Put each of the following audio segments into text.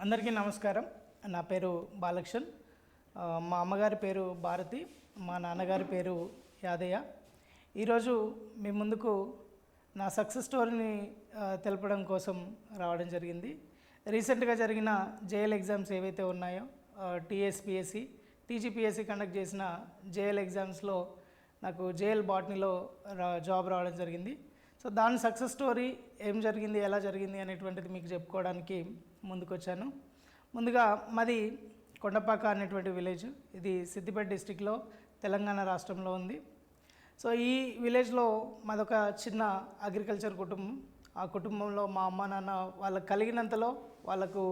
అందరికీ నమస్కారం. నా పేరు బాలకృష్ణన్. మా అమ్మగారి పేరు భారతి, మా నాన్నగారి పేరు యాదయ్య. ఈరోజు మీ ముందుకు నా సక్సెస్ స్టోరీని తెలపడం కోసం రావడం జరిగింది. రీసెంట్గా జరిగిన జేఎల్ ఎగ్జామ్స్ ఏవైతే ఉన్నాయో, టీఎస్పిఎస్సి, టీజీపీఎస్సి కండక్ట్ చేసిన జేఎల్ ఎగ్జామ్స్లో నాకు జేఎల్ బాటనీలో జాబ్ రావడం జరిగింది. సో దాని సక్సెస్ స్టోరీ ఏం జరిగింది, ఎలా జరిగింది అనేటువంటిది మీకు చెప్పుకోవడానికి ముందుకు వచ్చాను. ముందుగా మాది కొండపాక అనేటువంటి విలేజ్. ఇది సిద్దిపేట డిస్టిక్లో తెలంగాణ రాష్ట్రంలో ఉంది. సో ఈ విలేజ్లో మాదొక చిన్న అగ్రికల్చర్ కుటుంబం. ఆ కుటుంబంలో మా అమ్మ నాన్న వాళ్ళకు కలిగినంతలో, వాళ్ళకు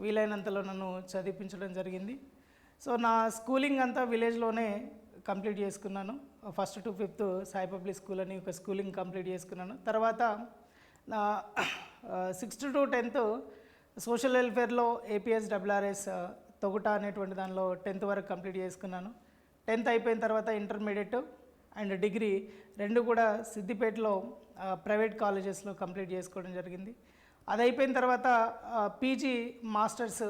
వీలైనంతలో నన్ను చదివించడం జరిగింది. సో నా స్కూలింగ్ అంతా విలేజ్లోనే కంప్లీట్ చేసుకున్నాను. 1st to 5th Sai public school అని ఒక స్కూలింగ్ కంప్లీట్ చేసుకున్నాను. తర్వాత నా 6th to 10th సోషల్ వెల్ఫేర్లో ఏపీఎస్డబ్ల్యూఆర్ఎస్ తొగుట అనేటువంటి దానిలో 10th వరకు కంప్లీట్ చేసుకున్నాను. 10th అయిపోయిన తర్వాత ఇంటర్మీడియట్ అండ్ డిగ్రీ రెండు కూడా సిద్దిపేటలో ప్రైవేట్ కాలేజెస్లో కంప్లీట్ చేసుకోవడం జరిగింది. అది అయిపోయిన తర్వాత పీజీ మాస్టర్స్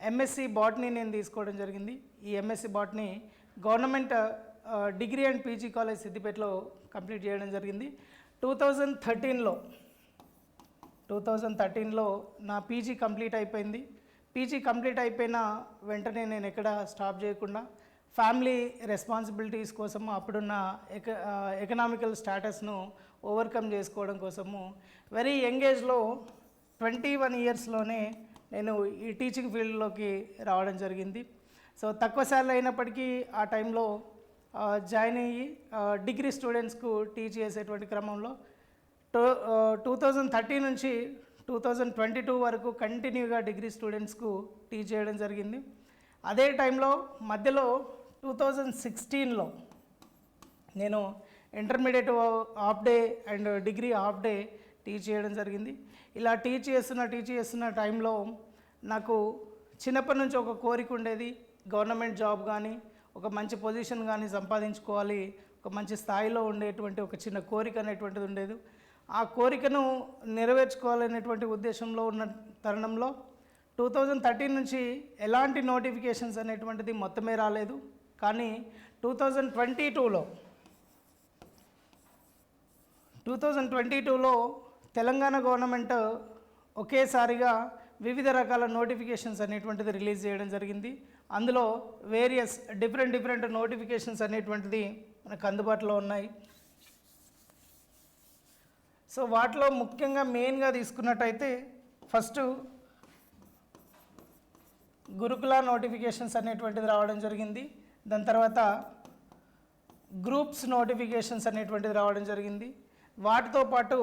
ఎంఎస్సి బాటనీ నేను తీసుకోవడం జరిగింది. ఈ MSc botany government degree and PG college సిద్దిపేటలో కంప్లీట్ చేయడం జరిగింది. 2013లో నా పీజీ కంప్లీట్ అయిపోయింది. పీజీ కంప్లీట్ అయిపోయిన వెంటనే నేను ఎక్కడ స్టాప్ చేయకుండా ఫ్యామిలీ రెస్పాన్సిబిలిటీస్ కోసము, అప్పుడున్న ఎకనామికల్ స్టేటస్ను ఓవర్కమ్ చేసుకోవడం కోసము వెరీ యంగ్ ఏజ్లో 21 ఇయర్స్లోనే నేను ఈ టీచింగ్ ఫీల్డ్లోకి రావడం జరిగింది. సో తక్కువ శాలరీ అయినప్పటికీ ఆ టైంలో జాయిన్ అయ్యి డిగ్రీ స్టూడెంట్స్కు టీచ్ చేసేటువంటి క్రమంలో 2013 నుంచి 2022 వరకు కంటిన్యూగా డిగ్రీ స్టూడెంట్స్కు టీచ్ చేయడం జరిగింది. అదే టైంలో మధ్యలో 2016లో నేను intermediate half day and degree half day teach చేయడం జరిగింది. ఇలా టీచ్ చేస్తున్న టైంలో నాకు చిన్నప్పటి నుంచి ఒక కోరిక ఉండేది. గవర్నమెంట్ జాబ్ కానీ, ఒక మంచి పొజిషన్ కానీ సంపాదించుకోవాలి, ఒక మంచి స్థాయిలో ఉండేటువంటి ఒక చిన్న కోరిక అనేటువంటిది ఉండేది. ఆ కోరికను నెరవేర్చుకోవాలనేటువంటి ఉద్దేశంలో ఉన్న తరుణంలో 2013 నుంచి ఎలాంటి నోటిఫికేషన్స్ అనేటువంటిది మొత్తమే రాలేదు. కానీ 2022లో తెలంగాణ గవర్నమెంట్ ఒకేసారిగా వివిధ రకాల నోటిఫికేషన్స్ అనేటువంటిది రిలీజ్ చేయడం జరిగింది. అందులో వేరియస్ డిఫరెంట్ నోటిఫికేషన్స్ అనేటువంటిది మనకు అందుబాటులో ఉన్నాయి. సో వాటిలో ముఖ్యంగా మెయిన్గా తీసుకున్నట్టయితే ఫస్ట్ గురుకుల నోటిఫికేషన్స్ అనేటువంటిది రావడం జరిగింది. దాని తర్వాత గ్రూప్స్ నోటిఫికేషన్స్ అనేటువంటిది రావడం జరిగింది. వాటితో పాటు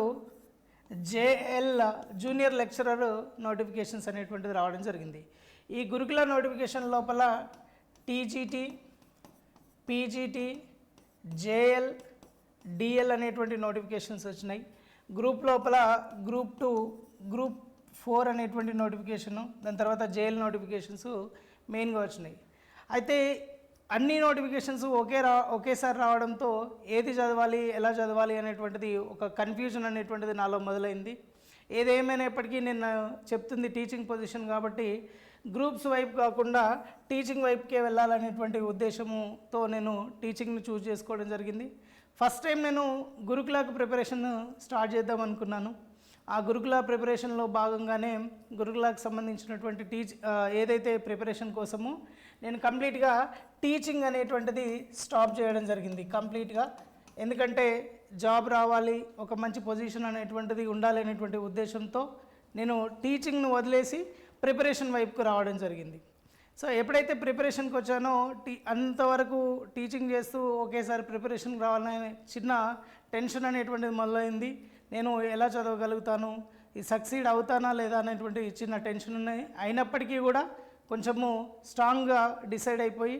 జేఎల్ జూనియర్ లెక్చరర్ నోటిఫికేషన్స్ అనేటువంటిది రావడం జరిగింది. ఈ గురుకుల నోటిఫికేషన్ లోపల టీజీటీ, పీజీటీ, జేఎల్, డిఎల్ అనేటువంటి నోటిఫికేషన్స్ వచ్చినాయి. గ్రూప్ లోపల గ్రూప్ 2, గ్రూప్ 4 అనేటువంటి నోటిఫికేషను, దాని తర్వాత జేఎల్ నోటిఫికేషన్స్ మెయిన్గా వచ్చినాయి. అయితే అన్ని నోటిఫికేషన్స్ ఒకేసారి రావడంతో ఏది చదవాలి, ఎలా చదవాలి అనేటువంటిది ఒక కన్ఫ్యూజన్ అనేటువంటిది నాలో మొదలైంది. ఏదేమైనప్పటికీ నేను చెప్తుంది టీచింగ్ పొజిషన్ కాబట్టి గ్రూప్స్ వైపు కాకుండా టీచింగ్ వైపుకే వెళ్ళాలనేటువంటి ఉద్దేశంతో నేను టీచింగ్ని చూస్ చేసుకోవడం జరిగింది. ఫస్ట్ టైం నేను గురుకులకు ప్రిపరేషన్ స్టార్ట్ చేద్దాం అనుకున్నాను. ఆ గురుకుల ప్రిపరేషన్లో భాగంగానే గురుకులకు సంబంధించినటువంటి ఏదైతే ప్రిపరేషన్ కోసమో నేను కంప్లీట్గా టీచింగ్ అనేటువంటిది స్టాప్ చేయడం జరిగింది కంప్లీట్గా. ఎందుకంటే జాబ్ రావాలి, ఒక మంచి పొజిషన్ అనేటువంటిది ఉండాలి అనేటువంటి ఉద్దేశంతో నేను టీచింగ్ను వదిలేసి ప్రిపరేషన్ వైపుకు రావడం జరిగింది. సో ఎప్పుడైతే ప్రిపరేషన్కి వచ్చానో అంతవరకు టీచింగ్ చేస్తూ ఒకేసారి ప్రిపరేషన్కి రావాలనే చిన్న టెన్షన్ అనేటువంటిది మొదలైంది. నేను ఎలా చదవగలుగుతాను, ఈ సక్సీడ్ అవుతానా లేదా అనేటువంటి చిన్న టెన్షన్ ఉన్నాయి. అయినప్పటికీ కూడా కొంచెము స్ట్రాంగ్గా డిసైడ్ అయిపోయి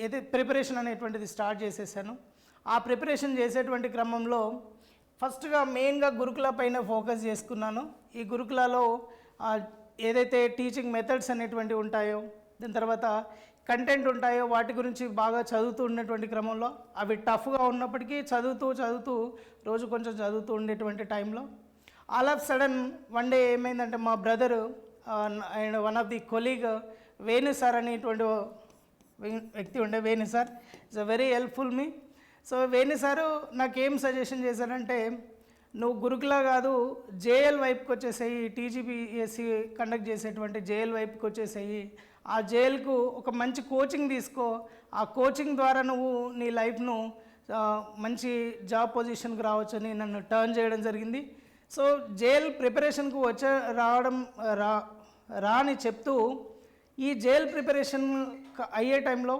ఏదైతే ప్రిపరేషన్ అనేటువంటిది స్టార్ట్ చేసేసాను. ఆ ప్రిపరేషన్ చేసేటువంటి క్రమంలో ఫస్ట్గా మెయిన్గా గురుకుల పైన ఫోకస్ చేసుకున్నాను. ఈ గురుకులలో ఏదైతే టీచింగ్ మెథడ్స్ అనేటువంటివి ఉంటాయో, దాని తర్వాత కంటెంట్ ఉంటాయో వాటి గురించి బాగా చదువుతూ ఉన్నటువంటి క్రమంలో అవి టఫ్గా ఉన్నప్పటికీ చదువుతూ రోజు కొంచెం చదువుతూ ఉండేటువంటి టైంలో all of sudden one day ఏమైందంటే మా brother and one of the colleague Venu sir అనేటువంటి వ్యక్తి ఉండే. Venu sir it's a very helpful me. So Venu sir నాకేం సజెషన్ చేశారంటే, నువ్వు గురుకుల కాదు జేఎల్ వైపుకి వచ్చేసేయి, టీజీపీఎస్సీ కండక్ట్ చేసేటువంటి జేఎల్ వైపుకి వచ్చేసేయి, ఆ జేఎల్కు ఒక మంచి కోచింగ్ తీసుకో, ఆ కోచింగ్ ద్వారా నువ్వు నీ లైఫ్ను మంచి జాబ్ పొజిషన్కి రావచ్చని నన్ను టర్న్ చేయడం జరిగింది. సో జేఎల్ ప్రిపరేషన్కు రాని చెప్తూ ఈ జేఎల్ ప్రిపరేషన్ అయ్యే టైంలో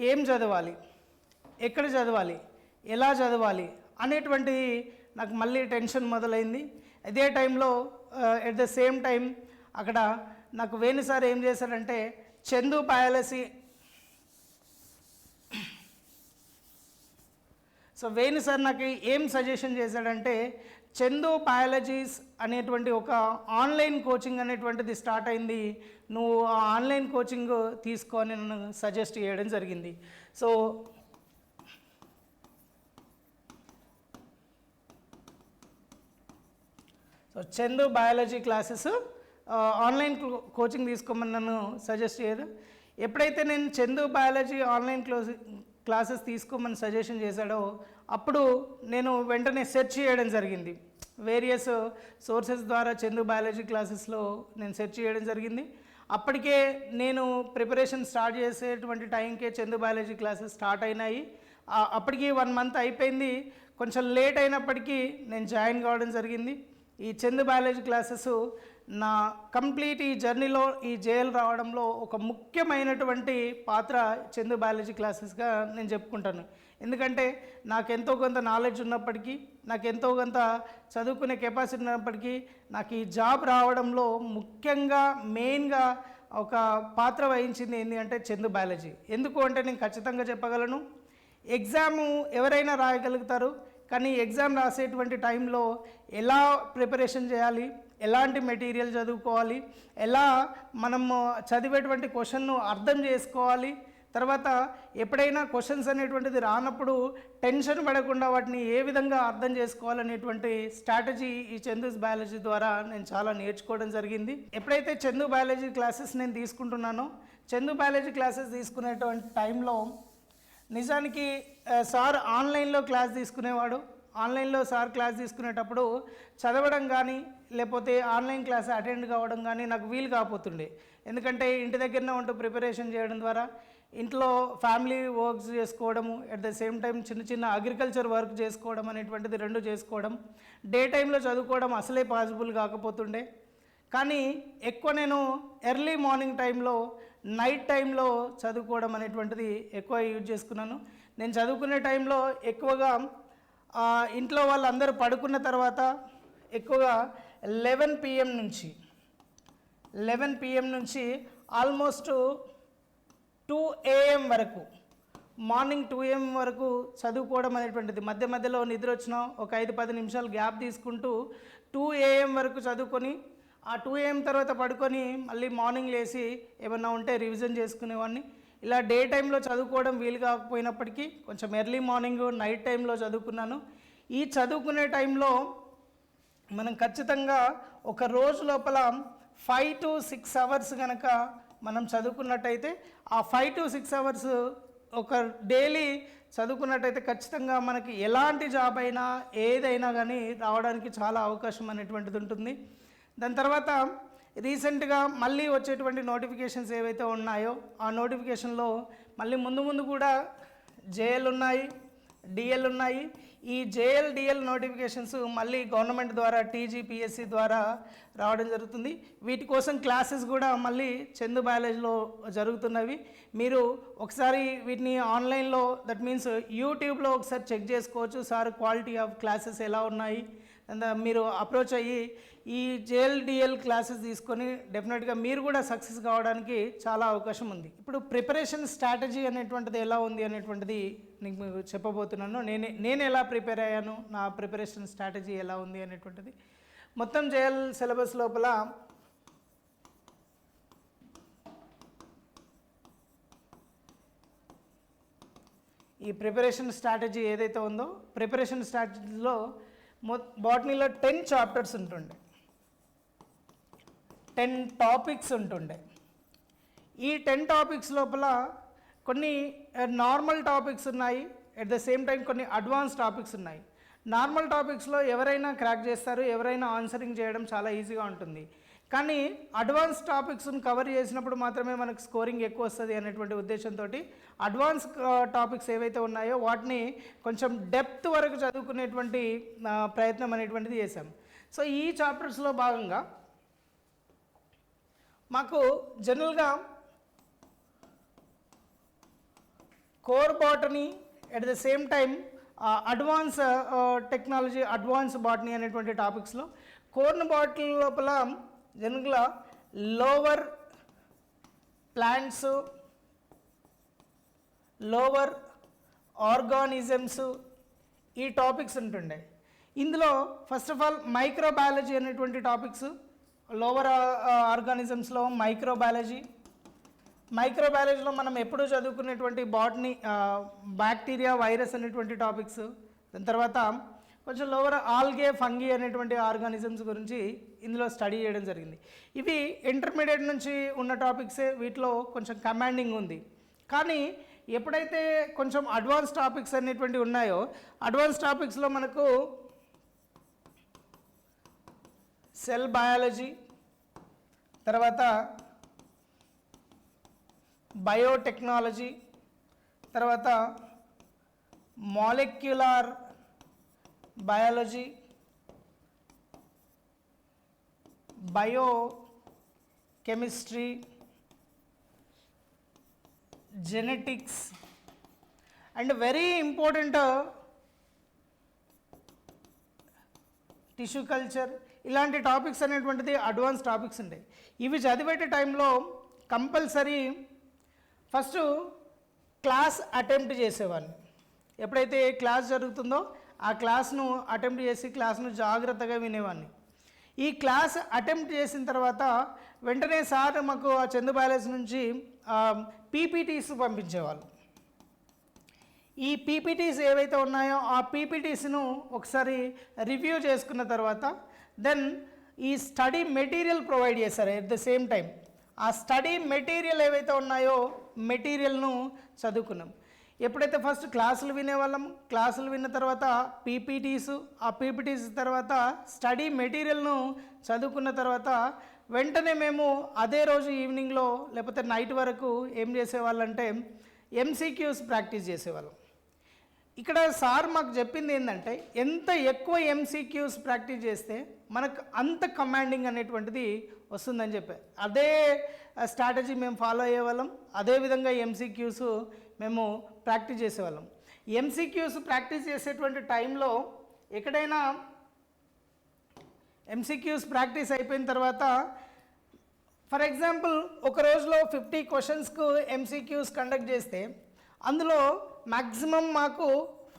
ఏం చదవాలి, ఎక్కడ చదవాలి, ఎలా చదవాలి అనేటువంటి నాకు మళ్ళీ టెన్షన్ మొదలైంది. అదే టైంలో ఎట్ ద సేమ్ టైం అక్కడ నాకు వేణు సార్ ఏం చేశారంటే, Chandu biology, so Venu sir నాకు ఏం సజెషన్ చేశాడంటే, చందు బయాలజీస్ అనేటువంటి ఒక ఆన్లైన్ కోచింగ్ అనేటువంటిది స్టార్ట్ అయింది, నువ్వు ఆ ఆన్లైన్ కోచింగ్ తీసుకో అని నన్ను సజెస్ట్ చేయడం జరిగింది. So Chandu biology classes online coaching తీసుకోమని నన్ను సజెస్ట్ చేయదు. ఎప్పుడైతే నేను చందు బయాలజీ ఆన్లైన్ క్లాసెస్ తీసుకోమని సజెషన్ చేశాడో అప్పుడు నేను వెంటనే సెర్చ్ చేయడం జరిగింది. వేరియస్ సోర్సెస్ ద్వారా చందు బయాలజీ క్లాసెస్లో నేను సెర్చ్ చేయడం జరిగింది. అప్పటికే నేను ప్రిపరేషన్ స్టార్ట్ చేసేటువంటి టైంకే చందు బయాలజీ క్లాసెస్ స్టార్ట్ అయినాయి. అప్పటికి 1 మంత్ అయిపోయింది. కొంచెం లేట్ అయినప్పటికీ నేను జాయిన్ కావడం జరిగింది. ఈ చందు బయాలజీ క్లాసెస్ నా కంప్లీట్ ఈ జర్నీలో ఈ జేఎల్ రావడంలో ఒక ముఖ్యమైనటువంటి పాత్ర చందు బయాలజీ క్లాసెస్గా నేను చెప్పుకుంటాను. ఎందుకంటే నాకు ఎంతో కొంత నాలెడ్జ్ ఉన్నప్పటికీ, నాకు ఎంతో కొంత చదువుకునే కెపాసిటీ ఉన్నప్పటికీ, నాకు ఈ జాబ్ రావడంలో ముఖ్యంగా మెయిన్గా ఒక పాత్ర వహించింది ఏంటి అంటే చందు బయాలజీ. ఎందుకు అంటే నేను ఖచ్చితంగా చెప్పగలను, ఎగ్జాము ఎవరైనా రాయగలుగుతారు, కానీ ఎగ్జామ్ రాసేటువంటి టైంలో ఎలా ప్రిపరేషన్ చేయాలి, ఎలాంటి మెటీరియల్ చదువుకోవాలి, ఎలా మనము చదివేటువంటి క్వశ్చన్ను అర్థం చేసుకోవాలి, తర్వాత ఎప్పుడైనా క్వశ్చన్స్ అనేటువంటిది రానప్పుడు టెన్షన్ పడకుండా వాటిని ఏ విధంగా అర్థం చేసుకోవాలనేటువంటి స్ట్రాటజీ ఈ చందు బయాలజీ ద్వారా నేను చాలా నేర్చుకోవడం జరిగింది. ఎప్పుడైతే చందు బయాలజీ క్లాసెస్ నేను తీసుకుంటున్నానో, చందు బయాలజీ క్లాసెస్ తీసుకునేటువంటి టైంలో నిజానికి సార్ ఆన్లైన్లో క్లాస్ తీసుకునేవాడు. ఆన్లైన్లో సార్ క్లాస్ తీసుకునేటప్పుడు చదవడం కానీ లేకపోతే ఆన్లైన్ క్లాస్ అటెండ్ కావడం కానీ నాకు వీలు కాకపోతుండే. ఎందుకంటే ఇంటి దగ్గరనే ఉంటూ ప్రిపరేషన్ చేయడం ద్వారా ఇంట్లో ఫ్యామిలీ వర్క్స్ చేసుకోవడము, ఎట్ ద సేమ్ టైం చిన్న చిన్న అగ్రికల్చర్ వర్క్ చేసుకోవడం అనేటువంటిది 2 చేసుకోవడం, డే టైంలో చదువుకోవడం అసలే పాసిబుల్ కాకపోతుండే. కానీ ఎక్కువ నేను ఎర్లీ మార్నింగ్ టైంలో, నైట్ టైంలో చదువుకోవడం అనేటువంటిది ఎక్కువ యూజ్ చేసుకున్నాను. నేను చదువుకునే టైంలో ఎక్కువగా ఇంట్లో వాళ్ళందరూ పడుకున్న తర్వాత ఎక్కువగా 11 PM నుంచి ఆల్మోస్ట్ 2 AM వరకు, మార్నింగ్ 2 AM వరకు చదువుకోవడం అనేటువంటిది, మధ్య మధ్యలో నిద్ర వచ్చినా ఒక 5-10 నిమిషాలు గ్యాప్ తీసుకుంటూ 2 AM వరకు చదువుకొని ఆ 2 AM తర్వాత పడుకొని మళ్ళీ మార్నింగ్ లేచి ఏమన్నా ఉంటే రివిజన్ చేసుకునేవాడిని. ఇలా డే టైంలో చదువుకోవడం వీలు కాకపోయినప్పటికీ కొంచెం ఎర్లీ మార్నింగ్, నైట్ టైంలో చదువుకున్నాను. ఈ చదువుకునే టైంలో మనం ఖచ్చితంగా ఒక రోజు లోపల 5 to 6 అవర్స్ కనుక మనం చదువుకున్నట్టయితే, ఆ 5 to 6 అవర్స్ ఒక డైలీ చదువుకున్నట్టయితే ఖచ్చితంగా మనకి ఎలాంటి జాబ్ అయినా ఏదైనా కానీ రావడానికి చాలా అవకాశం అనేటువంటిది ఉంటుంది. దాని తర్వాత రీసెంట్గా మళ్ళీ వచ్చేటువంటి నోటిఫికేషన్స్ ఏవైతే ఉన్నాయో ఆ నోటిఫికేషన్లో మళ్ళీ ముందు కూడా జేఎల్ ఉన్నాయి, డిఎల్ ఉన్నాయి. ఈ జేఎల్ డిఎల్ నోటిఫికేషన్స్ మళ్ళీ గవర్నమెంట్ ద్వారా టీజీపీఎస్సీ ద్వారా రావడం జరుగుతుంది. వీటి కోసం క్లాసెస్ కూడా మళ్ళీ చందు బయాలజీలో జరుగుతున్నవి. మీరు ఒకసారి వీటిని ఆన్లైన్లో, దట్ మీన్స్ యూట్యూబ్లో ఒకసారి చెక్ చేసుకోవచ్చు సార్ క్వాలిటీ ఆఫ్ క్లాసెస్ ఎలా ఉన్నాయి. మీరు అప్రోచ్ అయ్యి ఈ జేఎల్ డిఎల్ క్లాసెస్ తీసుకొని డెఫినెట్గా మీరు కూడా సక్సెస్ కావడానికి చాలా అవకాశం ఉంది. ఇప్పుడు ప్రిపరేషన్ స్ట్రాటజీ అనేటువంటిది ఎలా ఉంది అనేటువంటిది నీకు చెప్పబోతున్నాను. నేను ఎలా ప్రిపేర్ అయ్యాను, నా ప్రిపరేషన్ స్ట్రాటజీ ఎలా ఉంది అనేటువంటిది. మొత్తం జేఎల్ సిలబస్ లోపల ఈ ప్రిపరేషన్ స్ట్రాటజీ ఏదైతే ఉందో, ప్రిపరేషన్ స్ట్రాటజీలో బాటనీలో 10 చాప్టర్స్ ఉంటుండే. 10 టాపిక్స్ ఉంటుండే. ఈ 10 టాపిక్స్ లోపల కొన్ని నార్మల్ టాపిక్స్ ఉన్నాయి, ఎట్ ద సేమ్ టైం కొన్ని అడ్వాన్స్ టాపిక్స్ ఉన్నాయి. నార్మల్ టాపిక్స్లో ఎవరైనా క్రాక్ చేస్తారు, ఎవరైనా ఆన్సరింగ్ చేయడం చాలా ఈజీగా ఉంటుంది. కానీ అడ్వాన్స్ టాపిక్స్ని కవర్ చేసినప్పుడు మాత్రమే మనకు స్కోరింగ్ ఎక్కువ వస్తుంది అనేటువంటి ఉద్దేశంతో అడ్వాన్స్ టాపిక్స్ ఏవైతే ఉన్నాయో వాటిని కొంచెం డెప్త్ వరకు చదువుకునేటువంటి ప్రయత్నం అనేటువంటిది చేశాం. సో ఈ చాప్టర్స్లో భాగంగా మాకు జనరల్గా core botany at the same time advance technology, advance botany అనేటువంటి టాపిక్స్లో కోర్ బాటనీ లోపల జనరల్గా లోవర్ ప్లాంట్స్, లోవర్ ఆర్గానిజమ్స్ ఈ టాపిక్స్ ఉంటుండే. ఇందులో ఫస్ట్ ఆఫ్ ఆల్ మైక్రోబయాలజీ అనేటువంటి టాపిక్స్, లోవర్ ఆర్గానిజమ్స్లో మైక్రోబయాలజీలో మనం ఎప్పుడూ చదువుకునేటువంటి బాటనీ, బ్యాక్టీరియా, వైరస్ అనేటువంటి టాపిక్స్. దాని తర్వాత కొంచెం లోవర్ ఆల్గే, ఫంగీ అనేటువంటి ఆర్గానిజమ్స్ గురించి ఇందులో స్టడీ చేయడం జరిగింది. ఇవి ఇంటర్మీడియట్ నుంచి ఉన్న టాపిక్సే, వీటిలో కొంచెం కమాండింగ్ ఉంది. కానీ ఎప్పుడైతే కొంచెం అడ్వాన్స్ టాపిక్స్ అనేటువంటి ఉన్నాయో, అడ్వాన్స్ టాపిక్స్లో మనకు సెల్ బయాలజీ, తర్వాత బయోటెక్నాలజీ, తర్వాత molecular biology, biochemistry, genetics and very important tissue culture, ఇలాంటి టాపిక్స్ అనేటువంటిది అడ్వాన్స్ టాపిక్స్ ఉంటాయి. ఇవి చదివేట టైంలో కంపల్సరీ ఫస్ట్ క్లాస్ అటెంప్ట్ చేసేవాడిని. ఎప్పుడైతే క్లాస్ జరుగుతుందో ఆ క్లాస్ను అటెంప్ట్ చేసి క్లాస్ను జాగ్రత్తగా వినేవాడిని. ఈ క్లాస్ అటెంప్ట్ చేసిన తర్వాత వెంటనే సార్ మాకు ఆ చందు బయాలజీ నుంచి పీపీటీస్ పంపించేవాళ్ళు. ఈ పీపీటీస్ ఏవైతే ఉన్నాయో ఆ పీపీటీస్ను ఒకసారి రివ్యూ చేసుకున్న తర్వాత దెన్ ఈ స్టడీ మెటీరియల్ ప్రొవైడ్ చేశారు. ఎట్ ద సేమ్ టైం ఆ స్టడీ మెటీరియల్ ఏవైతే ఉన్నాయో మెటీరియల్ను చదువుకున్నాం. ఎప్పుడైతే ఫస్ట్ క్లాసులు వినేవాళ్ళం, క్లాసులు విన్న తర్వాత పీపీటీస్, ఆ పీపీటీస్ తర్వాత స్టడీ మెటీరియల్ను చదువుకున్న తర్వాత వెంటనే మేము అదే రోజు ఈవినింగ్లో లేకపోతే నైట్ వరకు ఏం చేసేవాళ్ళంటే ఎంసీక్యూస్ ప్రాక్టీస్ చేసేవాళ్ళం. ఇక్కడ సార్ మాకు చెప్పింది ఏంటంటే ఎంత ఎక్కువ ఎంసీక్యూస్ ప్రాక్టీస్ చేస్తే మనకు అంత కమాండింగ్ అనేటువంటిది వస్తుందని చెప్పారు. అదే స్ట్రాటజీ మేము ఫాలో అయ్యేవాళ్ళం, అదేవిధంగా ఎంసీక్యూస్ మేము ప్రాక్టీస్ చేసేవాళ్ళం. ఎంసీక్యూస్ ప్రాక్టీస్ చేసేటువంటి టైంలో ఎక్కడైనా ఎంసీక్యూస్ ప్రాక్టీస్ అయిపోయిన తర్వాత ఫర్ ఎగ్జాంపుల్ ఒక రోజులో 50 క్వశ్చన్స్కు ఎంసీక్యూస్ కండక్ట్ చేస్తే అందులో మ్యాక్సిమం మాకు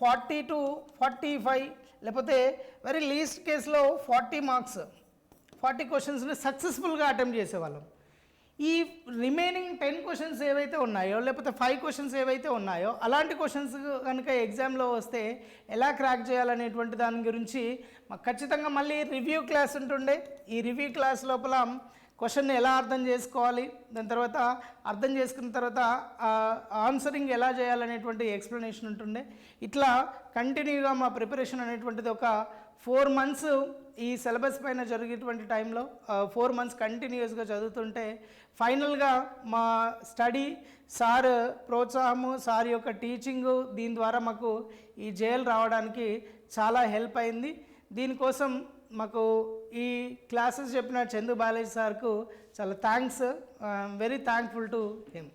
40 to 45 లేకపోతే వెరీ లీస్ట్ కేసులో 40 మార్క్స్, 40 క్వశ్చన్స్ని సక్సెస్ఫుల్గా అటెంప్ట్ చేసేవాళ్ళం. ఈ రిమైనింగ్ 10 క్వశ్చన్స్ ఏవైతే ఉన్నాయో లేకపోతే 5 క్వశ్చన్స్ ఏవైతే ఉన్నాయో అలాంటి క్వశ్చన్స్ కనుక ఎగ్జామ్లో వస్తే ఎలా క్రాక్ చేయాలనేటువంటి దాని గురించి మాకు ఖచ్చితంగా మళ్ళీ రివ్యూ క్లాస్ ఉంటుండే. ఈ రివ్యూ క్లాస్ లోపల క్వశ్చన్ని ఎలా అర్థం చేసుకోవాలి, దాని తర్వాత అర్థం చేసుకున్న తర్వాత ఆన్సరింగ్ ఎలా చేయాలనేటువంటి ఎక్స్ప్లెనేషన్ ఉంటుండే. ఇట్లా కంటిన్యూగా మా ప్రిపరేషన్ అనేటువంటిది ఒక 4 months ఈ సిలబస్ పైన జరిగేటువంటి టైంలో 4 months కంటిన్యూస్గా చదువుతుంటే ఫైనల్గా మా స్టడీ, సార్ ప్రోత్సాహము, సార్ యొక్క టీచింగు, దీని ద్వారా మాకు ఈ జేఎల్ రావడానికి చాలా హెల్ప్ అయింది. దీనికోసం మాకు ఈ క్లాసెస్ చెప్పిన చందు బాలాజీ సార్కు చాలా thanks, very thankful to him.